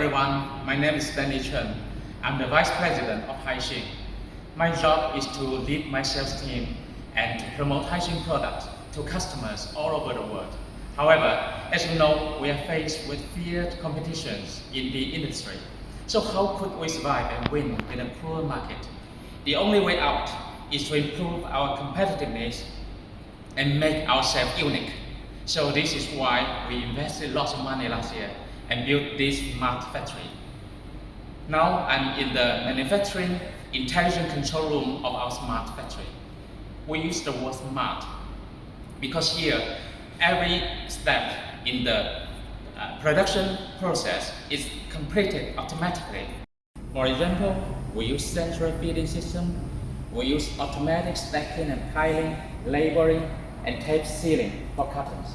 everyone, my name is Stanley Chen. I'm the Vice President of Haixing. My job is to lead my sales team and to promote Haixing products to customers all over the world. However, as you know, we are faced with fierce competitions in the industry. So how could we survive and win in a poor market? The only way out is to improve our competitiveness and make ourselves unique. So this is why we invested lots of money last year and built this smart factory. Now I'm in the manufacturing intelligent control room of our smart factory. We use the word smart because here every step in the production process is completed automatically. For example, we use central feeding system, we use automatic stacking and piling, labeling, and tape sealing for cartons.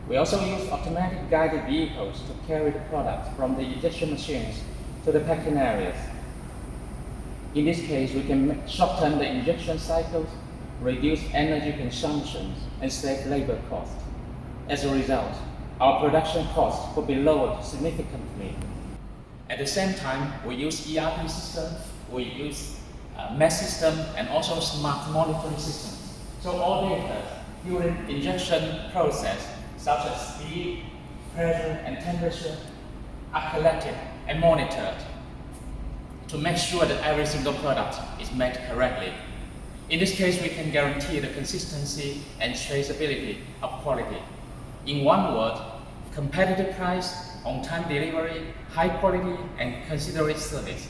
We also use automatic guided vehicles to carry the products from the injection machines to the packing areas. In this case, we can shorten the injection cycles, reduce energy consumption, and save labor costs. As a result, our production costs could be lowered significantly. At the same time, we use ERP system, we use MES system, and also smart monitoring systems. So all data during injection process, such as speed, pressure, and temperature, are collected and monitored to make sure that every single product is made correctly. In this case, we can guarantee the consistency and traceability of quality. In one word, competitive price, on-time delivery, high quality, and considerate service.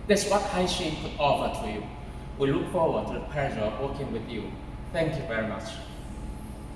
That's what Haixing could offer to you. We look forward to the pleasure of working with you. Thank you very much.